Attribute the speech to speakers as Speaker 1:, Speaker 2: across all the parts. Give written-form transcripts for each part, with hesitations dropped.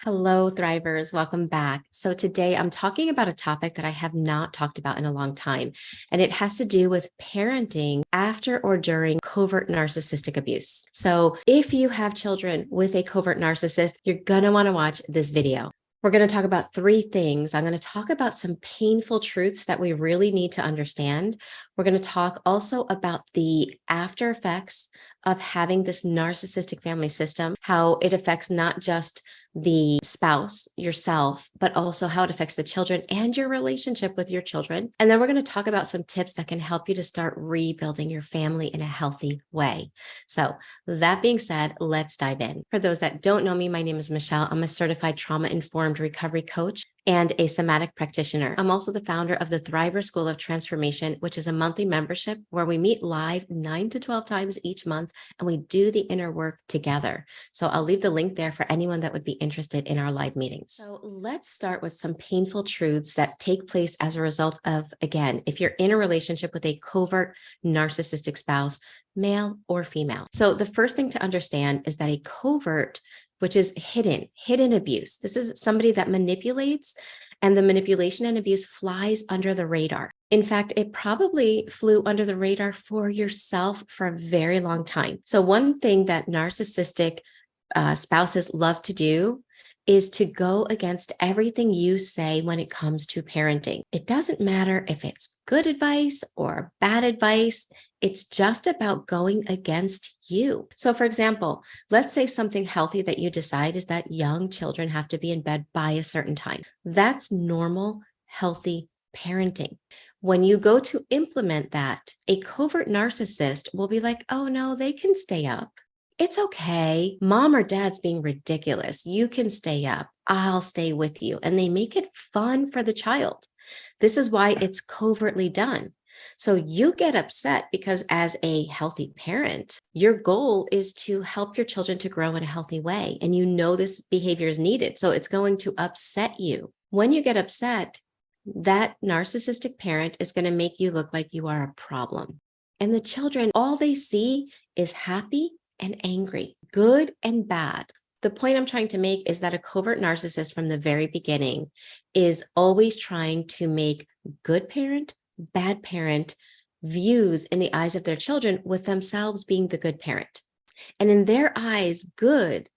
Speaker 1: Hello, Thrivers. Welcome back. So, today I'm talking about a topic that I have not talked about in a long time, and it has to do with parenting after or during covert narcissistic abuse. So, if you have children with a covert narcissist, you're going to want to watch this video. We're going to talk about three things. I'm going to talk about some painful truths that we really need to understand. We're going to talk also about the after effects of having this narcissistic family system, how it affects not just the spouse, yourself, but also how it affects the children and your relationship with your children. And then we're going to talk about some tips that can help you to start rebuilding your family in a healthy way. So, that being said, let's dive in. For those that don't know me, my name is Michele. I'm a certified trauma-informed recovery coach and a somatic practitioner. I'm also the founder of the Thriver School of Transformation, which is a monthly membership where we meet live 9 to 12 times each month and we do the inner work together. So I'll leave the link there for anyone that would be interested in our live meetings. So let's start with some painful truths that take place as a result of, again, if you're in a relationship with a covert narcissistic spouse, male or female. So the first thing to understand is that a covert, which is hidden abuse. This is somebody that manipulates, and the manipulation and abuse flies under the radar. In fact, it probably flew under the radar for yourself for a very long time. So one thing that narcissistic spouses love to do is to go against everything you say when it comes to parenting. It doesn't matter if it's good advice or bad advice. It's just about going against you. So for example, let's say something healthy that you decide is that young children have to be in bed by a certain time. That's normal, healthy parenting. When you go to implement that, a covert narcissist will be like, oh no, they can stay up. It's okay. Mom or dad's being ridiculous. You can stay up. I'll stay with you. And they make it fun for the child. This is why it's covertly done. So you get upset because as a healthy parent, your goal is to help your children to grow in a healthy way. And you know this behavior is needed. So it's going to upset you. When you get upset, that narcissistic parent is going to make you look like you are a problem. And the children, all they see is happy and angry, good and bad. The point I'm trying to make is that a covert narcissist from the very beginning is always trying to make good parent, bad parent views in the eyes of their children, with themselves being the good parent. And in their eyes, good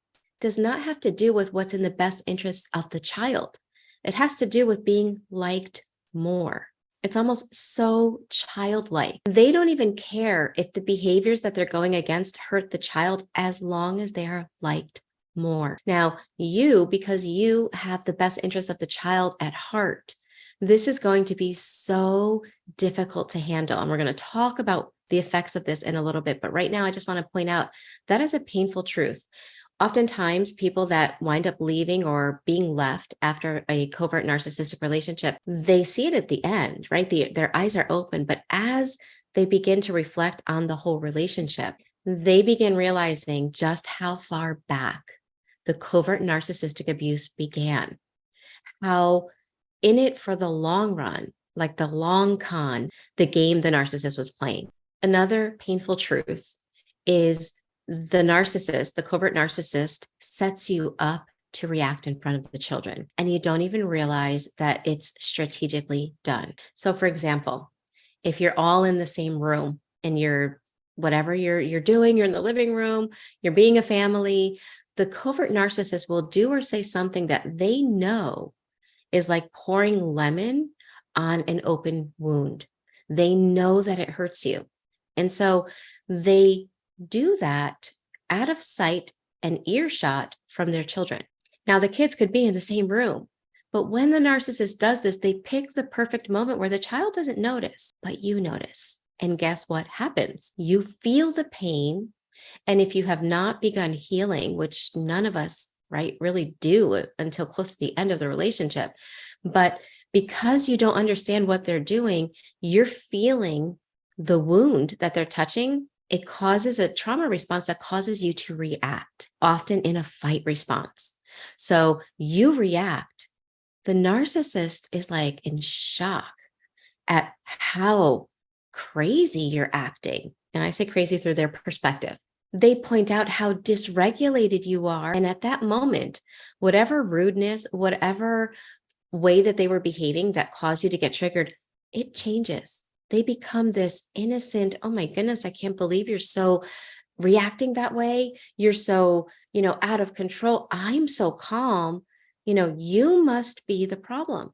Speaker 1: does not have to do with what's in the best interests of the child. It has to do with being liked more. It's almost so childlike. They don't even care if the behaviors that they're going against hurt the child as long as they are liked more. Now, because you have the best interest of the child at heart, this is going to be so difficult to handle. And we're going to talk about the effects of this in a little bit. But right now, I just want to point out that is a painful truth. Oftentimes, people that wind up leaving or being left after a covert narcissistic relationship, they see it at the end, right? Their eyes are open. But as they begin to reflect on the whole relationship, they begin realizing just how far back the covert narcissistic abuse began, how in it for the long run, like the long con, the game the narcissist was playing. Another painful truth is the narcissist, the covert narcissist, sets you up to react in front of the children, and you don't even realize that it's strategically done. So for example, if you're all in the same room and whatever you're doing, you're in the living room, you're being a family, the covert narcissist will do or say something that they know is like pouring lemon on an open wound. They know that it hurts you. And so they do that out of sight and earshot from their children. Now, the kids could be in the same room, but when the narcissist does this, they pick the perfect moment where the child doesn't notice, but you notice. And guess what happens? You feel the pain. And if you have not begun healing, which none of us, right, really do until close to the end of the relationship, but because you don't understand what they're doing, you're feeling the wound that they're touching. It causes a trauma response that causes you to react, often in a fight response. So you react. The narcissist is like in shock at how crazy you're acting. And I say crazy through their perspective. They point out how dysregulated you are. And at that moment, whatever rudeness, whatever way that they were behaving that caused you to get triggered, it changes. They become this innocent, oh my goodness, I can't believe you're so reacting that way. You're so, out of control. I'm so calm. You must be the problem.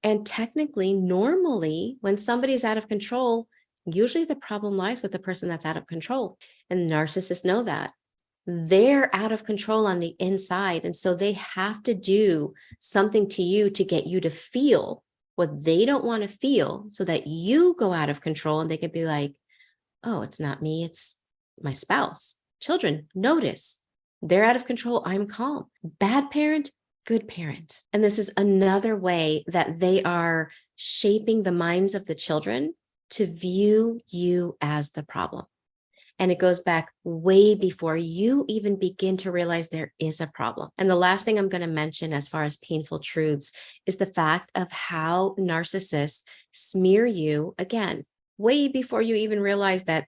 Speaker 1: And technically, normally, when somebody's out of control, usually the problem lies with the person that's out of control. And narcissists know that. They're out of control on the inside. And so they have to do something to you to get you to feel what they don't want to feel so that you go out of control and they can be like, oh, it's not me, it's my spouse. Children, notice they're out of control. I'm calm. Bad parent, good parent. And this is another way that they are shaping the minds of the children to view you as the problem. And it goes back way before you even begin to realize there is a problem. And the last thing I'm going to mention as far as painful truths is the fact of how narcissists smear you, again, way before you even realize that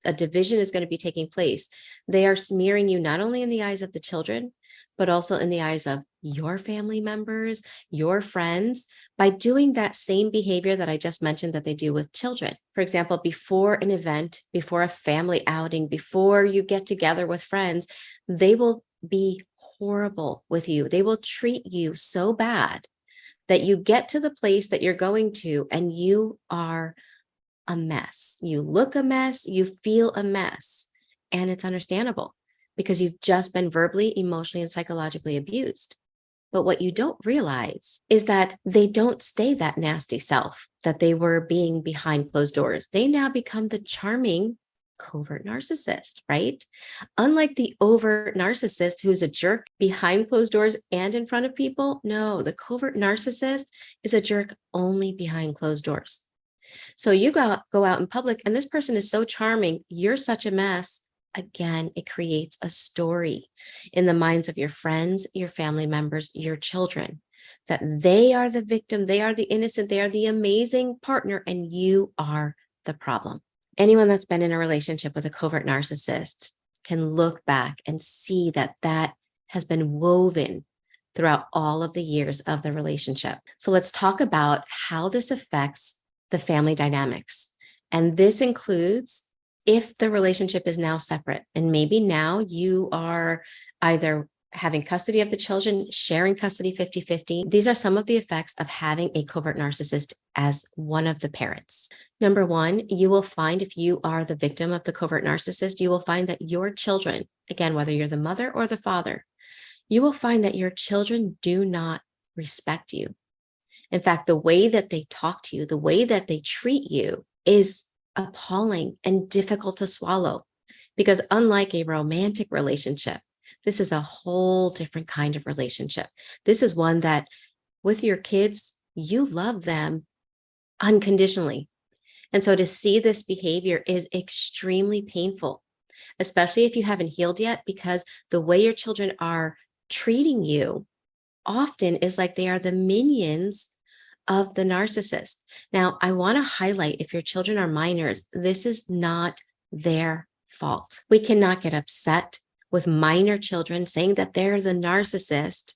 Speaker 1: a division is going to be taking place. They are smearing you not only in the eyes of the children, but also in the eyes of your family members, your friends, by doing that same behavior that I just mentioned that they do with children. For example, before an event, before a family outing, before you get together with friends, they will be horrible with you. They will treat you so bad that you get to the place that you're going to and you are a mess. You look a mess, you feel a mess, and it's understandable because you've just been verbally, emotionally, and psychologically abused. But what you don't realize is that they don't stay that nasty self that they were being behind closed doors. They now become the charming covert narcissist, right? Unlike the overt narcissist who's a jerk behind closed doors and in front of people, no, the covert narcissist is a jerk only behind closed doors. So you go out in public and this person is so charming, you're such a mess. Again, it creates a story in the minds of your friends, your family members, your children, that they are the victim, they are the innocent, they are the amazing partner, and you are the problem. Anyone that's been in a relationship with a covert narcissist can look back and see that that has been woven throughout all of the years of the relationship. So let's talk about how this affects the family dynamics. And this includes if the relationship is now separate, and maybe now you are either having custody of the children, sharing custody 50-50. These are some of the effects of having a covert narcissist as one of the parents. Number one, you will find if you are the victim of the covert narcissist, you will find that your children, again, whether you're the mother or the father, you will find that your children do not respect you. In fact, the way that they talk to you, the way that they treat you is appalling and difficult to swallow, because unlike a romantic relationship, this is a whole different kind of relationship. This is one that with your kids, you love them unconditionally. And so to see this behavior is extremely painful, especially if you haven't healed yet, because the way your children are treating you often is like they are the minions of the narcissist. Now, I want to highlight, if your children are minors, this is not their fault. We cannot get upset with minor children saying that they're the narcissist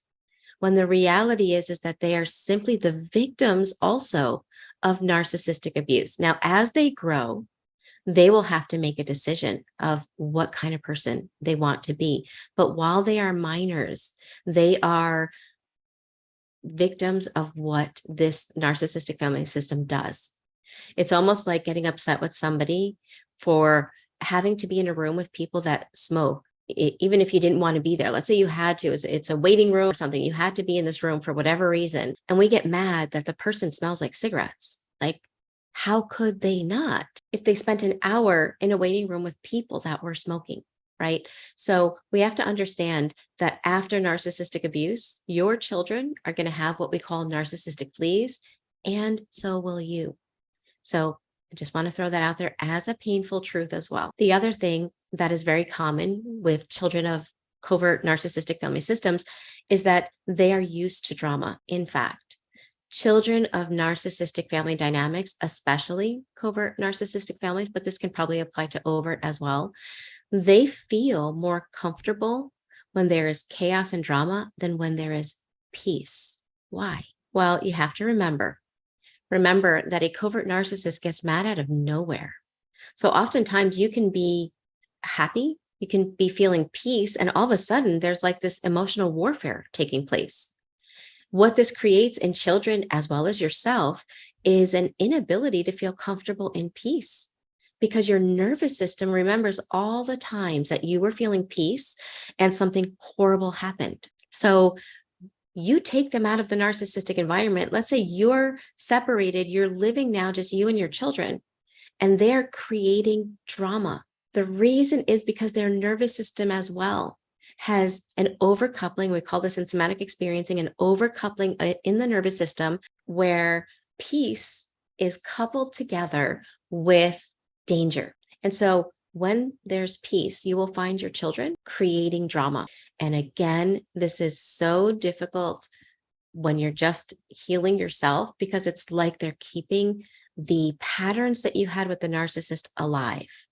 Speaker 1: when the reality is that they are simply the victims also of narcissistic abuse. Now, as they grow, they will have to make a decision of what kind of person they want to be. But while they are minors, they are victims of what this narcissistic family system does. It's almost like getting upset with somebody for having to be in a room with people that smoke, even if you didn't want to be there. Let's say you had to, it's a waiting room or something. You had to be in this room for whatever reason. And we get mad that the person smells like cigarettes. Like, how could they not if they spent an hour in a waiting room with people that were smoking? Right? So we have to understand that after narcissistic abuse, your children are going to have what we call narcissistic fleas, and so will you. So I just want to throw that out there as a painful truth as well. The other thing that is very common with children of covert narcissistic family systems is that they are used to drama. In fact, children of narcissistic family dynamics, especially covert narcissistic families, but this can probably apply to overt as well, They feel more comfortable when there is chaos and drama than when there is peace. Why? Well, you have to remember that a covert narcissist gets mad out of nowhere. So oftentimes you can be happy, you can be feeling peace, and all of a sudden there's like this emotional warfare taking place. What this creates in children as well as yourself is an inability to feel comfortable in peace, because your nervous system remembers all the times that you were feeling peace and something horrible happened. So you take them out of the narcissistic environment. Let's say you're separated, you're living now just you and your children, and they're creating drama. The reason is because their nervous system as well has an overcoupling. We call this in somatic experiencing, an overcoupling in the nervous system where peace is coupled together with danger. And so when there's peace, you will find your children creating drama. And again, this is so difficult when you're just healing yourself, because it's like they're keeping the patterns that you had with the narcissist alive.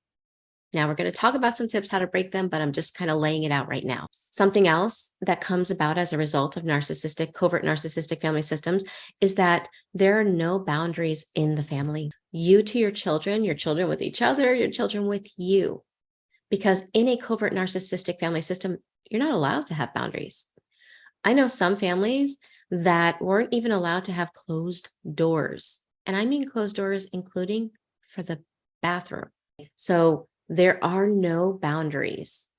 Speaker 1: Now we're going to talk about some tips how to break them, but I'm just kind of laying it out right now. Something else that comes about as a result of covert narcissistic family systems is that there are no boundaries in the family. You to your children with each other, your children with you. Because in a covert narcissistic family system, you're not allowed to have boundaries. I know some families that weren't even allowed to have closed doors. And I mean closed doors, including for the bathroom. So there are no boundaries.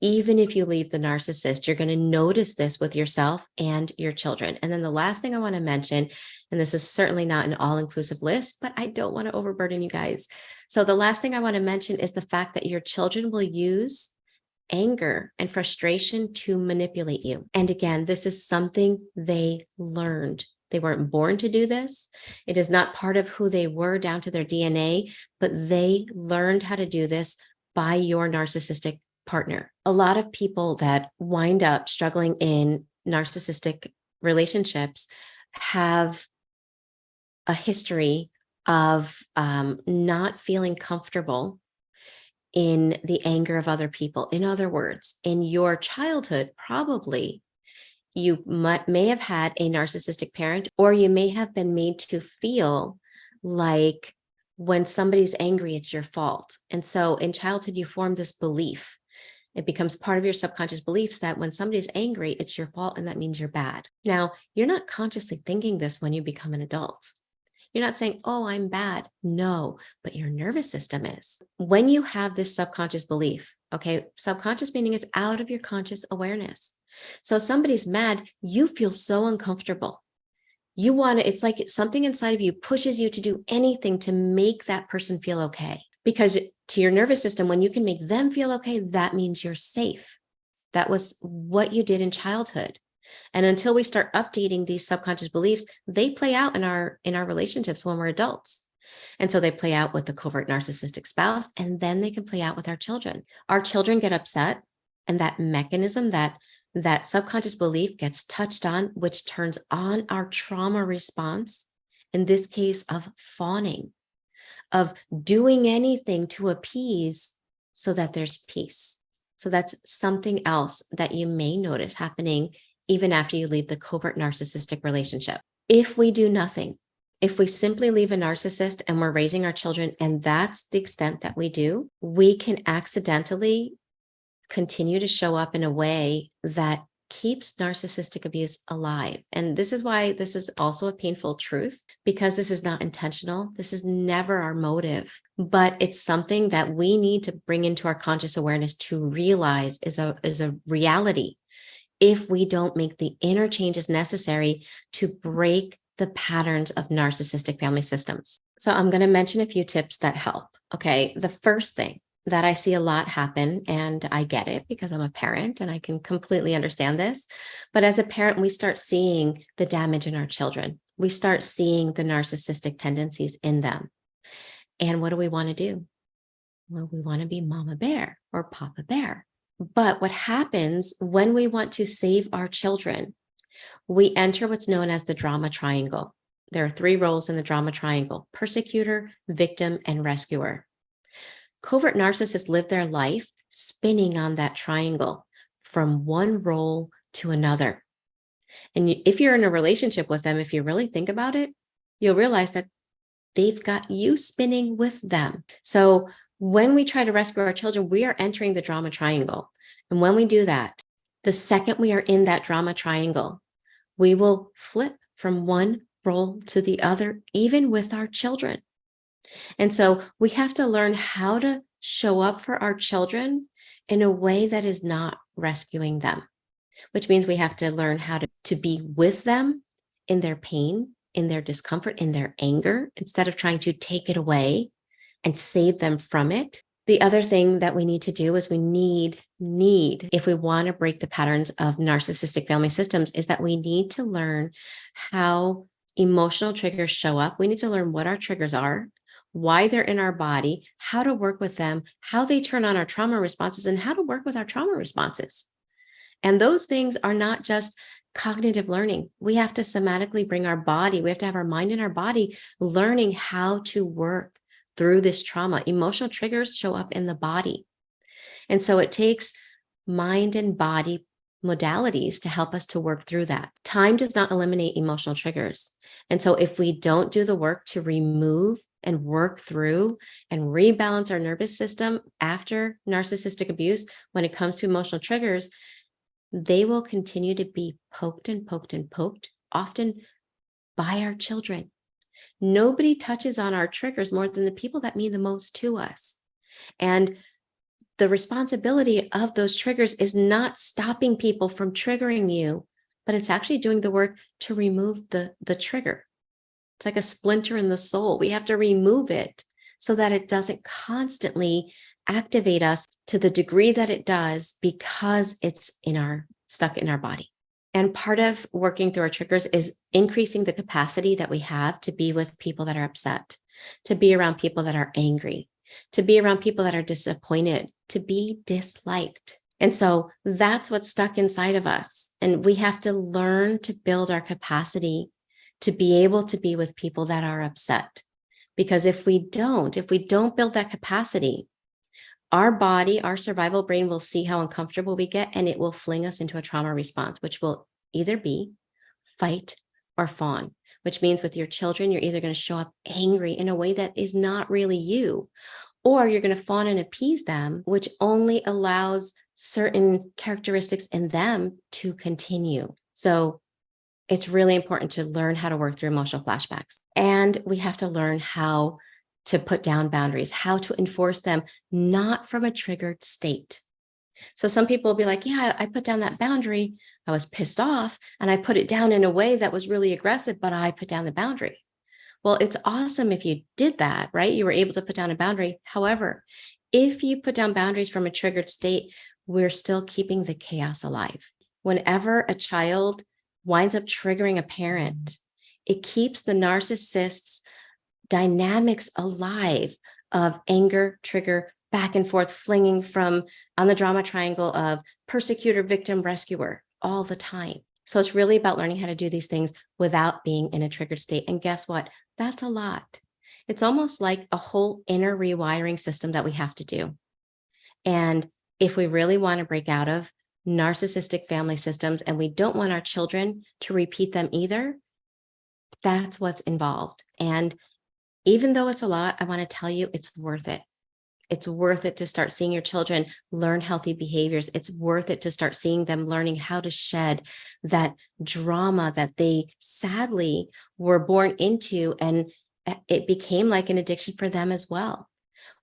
Speaker 1: Even if you leave the narcissist, you're going to notice this with yourself and your children. And then the last thing I want to mention, and this is certainly not an all-inclusive list, but I don't want to overburden you guys. So the last thing I want to mention is the fact that your children will use anger and frustration to manipulate you. And again, this is something they learned. They weren't born to do this. It is not part of who they were down to their DNA, but they learned how to do this by your narcissistic partner. A lot of people that wind up struggling in narcissistic relationships have a history of not feeling comfortable in the anger of other people. In other words, in your childhood, probably you may have had a narcissistic parent, or you may have been made to feel like when somebody's angry, it's your fault. And so in childhood, you form this belief. It becomes part of your subconscious beliefs that when somebody's angry, it's your fault, and that means you're bad. Now, you're not consciously thinking this when you become an adult. You're not saying, oh, I'm bad. No, but your nervous system is. When you have this subconscious belief, okay, subconscious meaning it's out of your conscious awareness. So if somebody's mad, you feel so uncomfortable. You want to, it's like something inside of you pushes you to do anything to make that person feel okay. Because to your nervous system, when you can make them feel okay, that means you're safe. That was what you did in childhood. And until we start updating these subconscious beliefs, they play out in our relationships when we're adults. And so they play out with the covert narcissistic spouse, and then they can play out with our children. Our children get upset, and that mechanism, that subconscious belief gets touched on, which turns on our trauma response, in this case of fawning, of doing anything to appease so that there's peace. So that's something else that you may notice happening even after you leave the covert narcissistic relationship. If we do nothing, if we simply leave a narcissist and we're raising our children, and that's the extent that we do, we can accidentally continue to show up in a way that keeps narcissistic abuse alive. And this is why this is also a painful truth, because this is not intentional. This is never our motive, but it's something that we need to bring into our conscious awareness to realize is a reality if we don't make the inner changes necessary to break the patterns of narcissistic family systems. So I'm going to mention a few tips that help. Okay. The first thing that I see a lot happen, and I get it because I'm a parent and I can completely understand this. But as a parent, we start seeing the damage in our children. We start seeing the narcissistic tendencies in them. And what do we want to do? Well, we want to be Mama Bear or Papa Bear. But what happens when we want to save our children, we enter what's known as the drama triangle. There are 3 roles in the drama triangle: persecutor, victim, and rescuer. Covert narcissists live their life spinning on that triangle from one role to another. And if you're in a relationship with them, if you really think about it, you'll realize that they've got you spinning with them. So when we try to rescue our children, we are entering the drama triangle. And when we do that, the second we are in that drama triangle, we will flip from one role to the other, even with our children. And so we have to learn how to show up for our children in a way that is not rescuing them, which means we have to learn how to be with them in their pain, in their discomfort, in their anger, instead of trying to take it away and save them from it. The other thing that we need to do is we need, if we want to break the patterns of narcissistic family systems, is that we need to learn how emotional triggers show up. We need to learn what our triggers are, why they're in our body, how to work with them, how they turn on our trauma responses, and how to work with our trauma responses. And those things are not just cognitive learning. We have to somatically bring our body, we have to have our mind and our body learning how to work through this trauma. Emotional triggers show up in the body. And so it takes mind and body modalities to help us to work through that. Time does not eliminate emotional triggers. And so if we don't do the work to remove and work through and rebalance our nervous system after narcissistic abuse, when it comes to emotional triggers, they will continue to be poked and poked and poked, often by our children. Nobody touches on our triggers more than the people that mean the most to us. And the responsibility of those triggers is not stopping people from triggering you, but it's actually doing the work to remove the trigger. It's like a splinter in the soul. We have to remove it so that it doesn't constantly activate us to the degree that it does, because it's stuck in our body. And part of working through our triggers is increasing the capacity that we have to be with people that are upset, to be around people that are angry, to be around people that are disappointed, to be disliked. And so that's what's stuck inside of us. And we have to learn to build our capacity to be able to be with people that are upset. Because if we don't build that capacity, our body, our survival brain will see how uncomfortable we get, and it will fling us into a trauma response, which will either be fight or fawn, which means with your children, you're either going to show up angry in a way that is not really you, or you're going to fawn and appease them, which only allows certain characteristics in them to continue. So it's really important to learn how to work through emotional flashbacks. And we have to learn how to put down boundaries, how to enforce them, not from a triggered state. So some people will be like, yeah, I put down that boundary. I was pissed off and I put it down in a way that was really aggressive, but I put down the boundary. Well, it's awesome if you did that, right? You were able to put down a boundary. However, if you put down boundaries from a triggered state, we're still keeping the chaos alive. Whenever a child winds up triggering a parent, it keeps the narcissist's dynamics alive of anger, trigger, back and forth, flinging from on the drama triangle of persecutor, victim, rescuer all the time. So it's really about learning how to do these things without being in a triggered state. And guess what? That's a lot. It's almost like a whole inner rewiring system that we have to do. And if we really want to break out of narcissistic family systems, and we don't want our children to repeat them either, that's what's involved. And even though it's a lot, I want to tell you, it's worth it. It's worth it to start seeing your children learn healthy behaviors. It's worth it to start seeing them learning how to shed that drama that they sadly were born into, and it became like an addiction for them as well.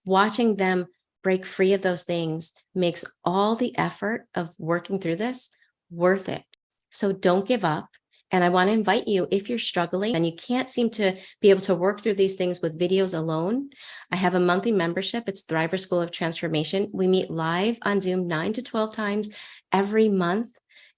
Speaker 1: Watching them break free of those things makes all the effort of working through this worth it. So don't give up. And I want to invite you, if you're struggling and you can't seem to be able to work through these things with videos alone, I have a monthly membership. It's Thriver School of Transformation. We meet live on Zoom 9 to 12 times every month.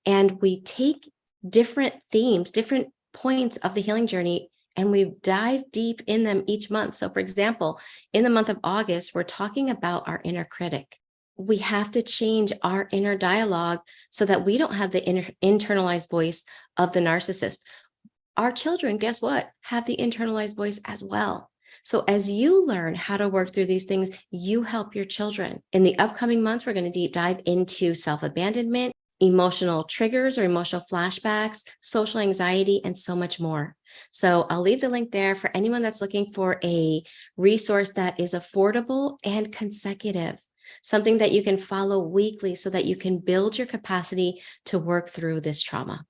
Speaker 1: And we take different themes, different points of the healing journey, and we dive deep in them each month. So for example, in the month of August, we're talking about our inner critic. We have to change our inner dialogue so that we don't have the internalized voice of the narcissist. Our children, guess what, have the internalized voice as well. So as you learn how to work through these things, you help your children. In the upcoming months, we're going to deep dive into self-abandonment, emotional triggers or emotional flashbacks, social anxiety, and so much more. So I'll leave the link there for anyone that's looking for a resource that is affordable and consecutive, something that you can follow weekly so that you can build your capacity to work through this trauma.